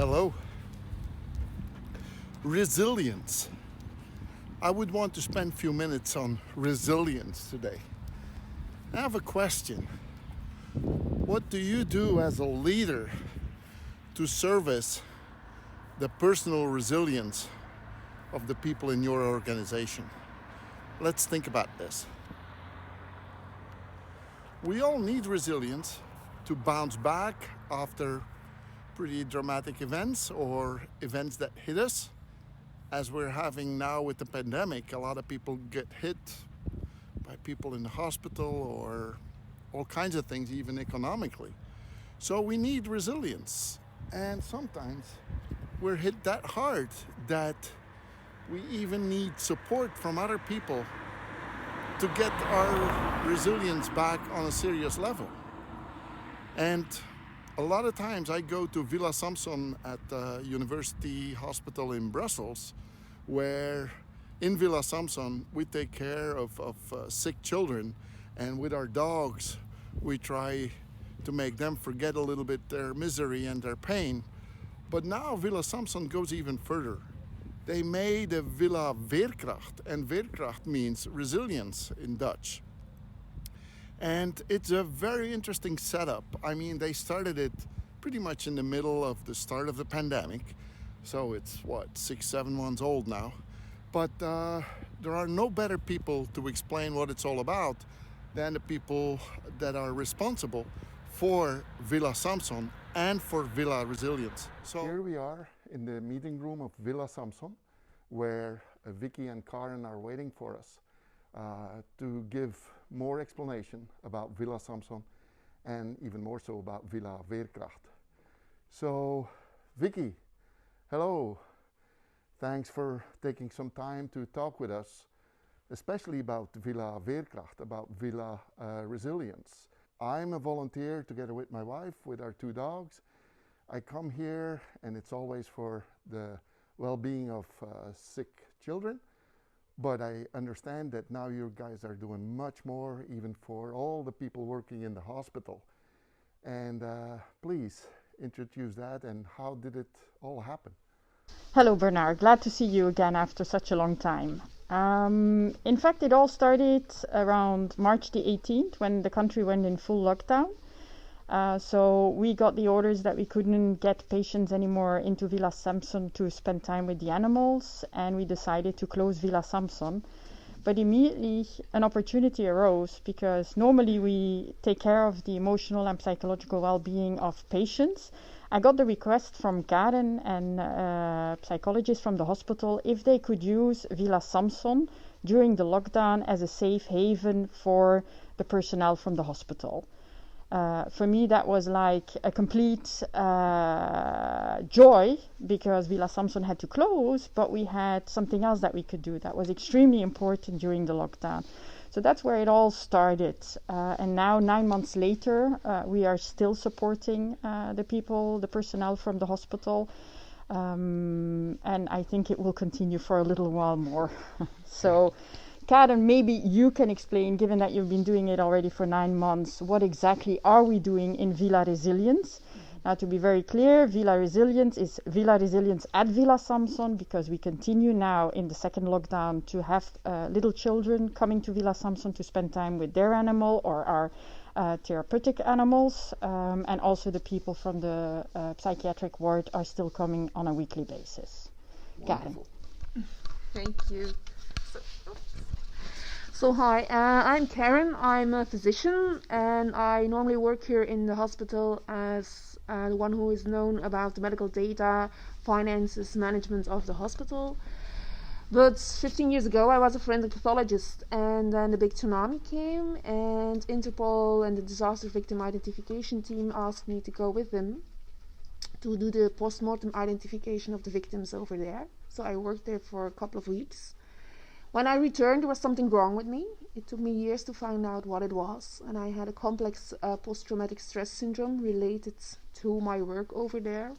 Hello. Resilience. I would want to spend a few minutes on resilience today. I have a question. What do you do as a leader to service the personal resilience of the people in your organization? Let's think about this. We all need resilience to bounce back after pretty dramatic events or events that hit us. As we're having now with the pandemic, a lot of people get hit by people in the hospital or all kinds of things, even economically. So we need resilience. And sometimes we're hit that hard that we even need support from other people to get our resilience back on a serious level. And a lot of times I go to Villa Samson at the University Hospital in Brussels, where in Villa Samson we take care of sick children, and with our dogs we try to make them forget a little bit their misery and their pain. But now Villa Samson goes even further. They made a Villa Veerkracht, and Veerkracht means resilience in Dutch. And it's a very interesting setup. I mean, they started it pretty much in the middle of the start of the pandemic. So it's 6-7 months old now. But there are no better people to explain what it's all about than the people that are responsible for Villa Samson and for Villa Resilience. So here we are in the meeting room of Villa Samson, where Vicky and Karen are waiting for us to give more explanation about Villa Samson and even more so about Villa Veerkracht. So, Vicky, hello. Thanks for taking some time to talk with us, especially about Villa Veerkracht, about Villa Resilience. I'm a volunteer together with my wife, with our 2 dogs. I come here and it's always for the well-being of sick children. But I understand that now you guys are doing much more, even for all the people working in the hospital. And please introduce that, and how did it all happen? Hello Bernard, glad to see you again after such a long time. In fact, it all started around March the 18th when the country went in full lockdown. So we got the orders that we couldn't get patients anymore into Villa Samson to spend time with the animals, and we decided to close Villa Samson. But immediately an opportunity arose, because normally we take care of the emotional and psychological well-being of patients. I got the request from Karen and psychologists from the hospital if they could use Villa Samson during the lockdown as a safe haven for the personnel from the hospital. For me, that was like a complete joy, because Villa Samson had to close, but we had something else that we could do that was extremely important during the lockdown. So that's where it all started. And now, 9 months later, we are still supporting the people, the personnel from the hospital. And I think it will continue for a little while more. So Karen, maybe you can explain, given that you've been doing it already for 9 months, what exactly are we doing in Villa Resilience? Now, to be very clear, Villa Resilience is Villa Resilience at Villa Samson, because we continue now in the second lockdown to have little children coming to Villa Samson to spend time with their animal or our therapeutic animals, and also the people from the psychiatric ward are still coming on a weekly basis. Karen. Thank you. So hi, I'm Karen. I'm a physician, and I normally work here in the hospital as the one who is known about the medical data, finances, management of the hospital. But 15 years ago I was a forensic pathologist, and then the big tsunami came, and Interpol and the disaster victim identification team asked me to go with them to do the post-mortem identification of the victims over there. So I worked there for a couple of weeks. When I returned, there was something wrong with me. It took me years to find out what it was, and I had a complex post-traumatic stress syndrome related to my work over there.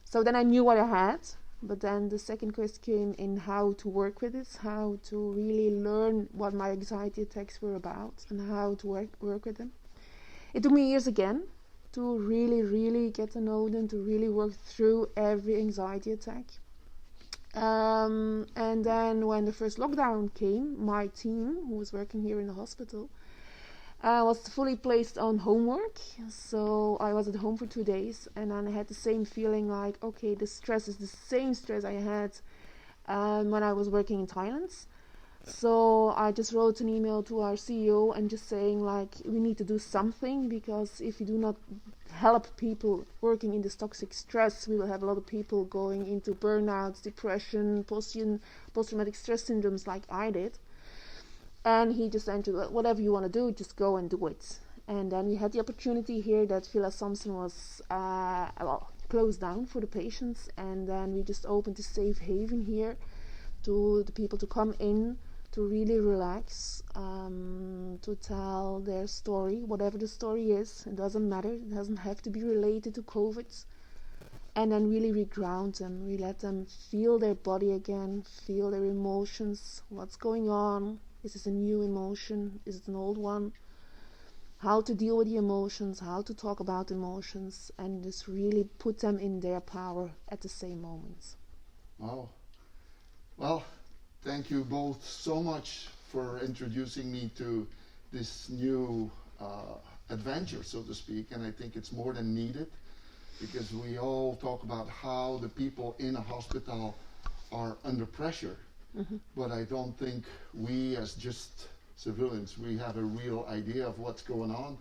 So then I knew what I had, but then the second quest came in how to work with it, how to really learn what my anxiety attacks were about and how to work with them. It took me years again, to really get to know them, to really work through every anxiety attack. And then when the first lockdown came, my team, who was working here in the hospital, was fully placed on homework. So I was at home for 2 days, and then I had the same feeling like, okay, the stress is the same stress I had when I was working in Thailand. So I just wrote an email to our CEO and just saying like, we need to do something, because if we do not help people working in this toxic stress, we will have a lot of people going into burnouts, depression, post-traumatic stress syndromes like I did. And he just said, whatever you want to do, just go and do it. And then we had the opportunity here that Villa Samson was closed down for the patients, and then we just opened a safe haven here to the people to come in, to really relax, to tell their story, whatever the story is. It doesn't matter. It doesn't have to be related to COVID. And then really reground them. We let them feel their body again, feel their emotions, what's going on. Is this a new emotion? Is it an old one? How to deal with the emotions, how to talk about emotions, and just really put them in their power at the same moment. Wow. Well, thank you both so much for introducing me to this new adventure, so to speak, and I think it's more than needed, because we all talk about how the people in a hospital are under pressure, but I don't think we as just civilians, we have a real idea of what's going on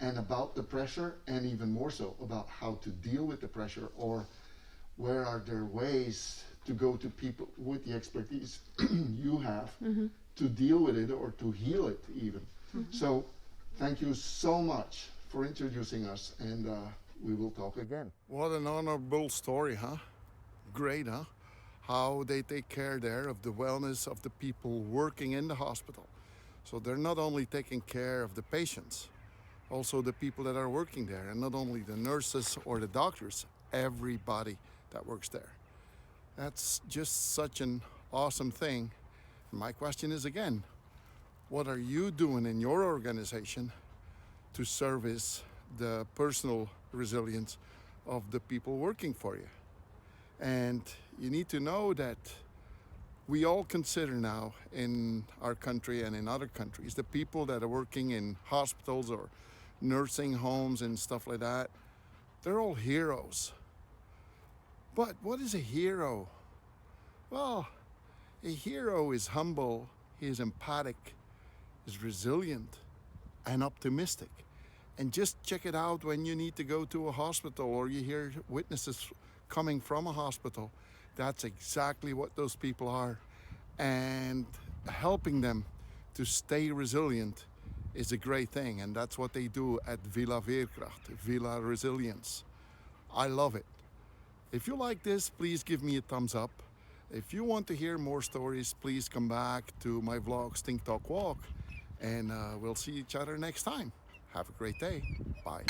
and about the pressure, and even more so about how to deal with the pressure, or where are there ways to go to people with the expertise you have to deal with it or to heal it even. So thank you so much for introducing us, and we will talk again. What an honorable story, huh? Great, huh? How they take care there of the wellness of the people working in the hospital. So they're not only taking care of the patients, also the people that are working there, and not only the nurses or the doctors, everybody that works there. That's just such an awesome thing. My question is again, what are you doing in your organization to service the personal resilience of the people working for you? And you need to know that we all consider now in our country and in other countries, the people that are working in hospitals or nursing homes and stuff like that, they're all heroes. But what is a hero? Well, a hero is humble, he is empathic, is resilient, and optimistic. And just check it out when you need to go to a hospital or you hear witnesses coming from a hospital. That's exactly what those people are. And helping them to stay resilient is a great thing. And that's what they do at Villa Veerkracht, Villa Resilience. I love it. If you like this, please give me a thumbs up. If you want to hear more stories, please come back to my vlog, Think Talk Walk. And we'll see each other next time. Have a great day. Bye.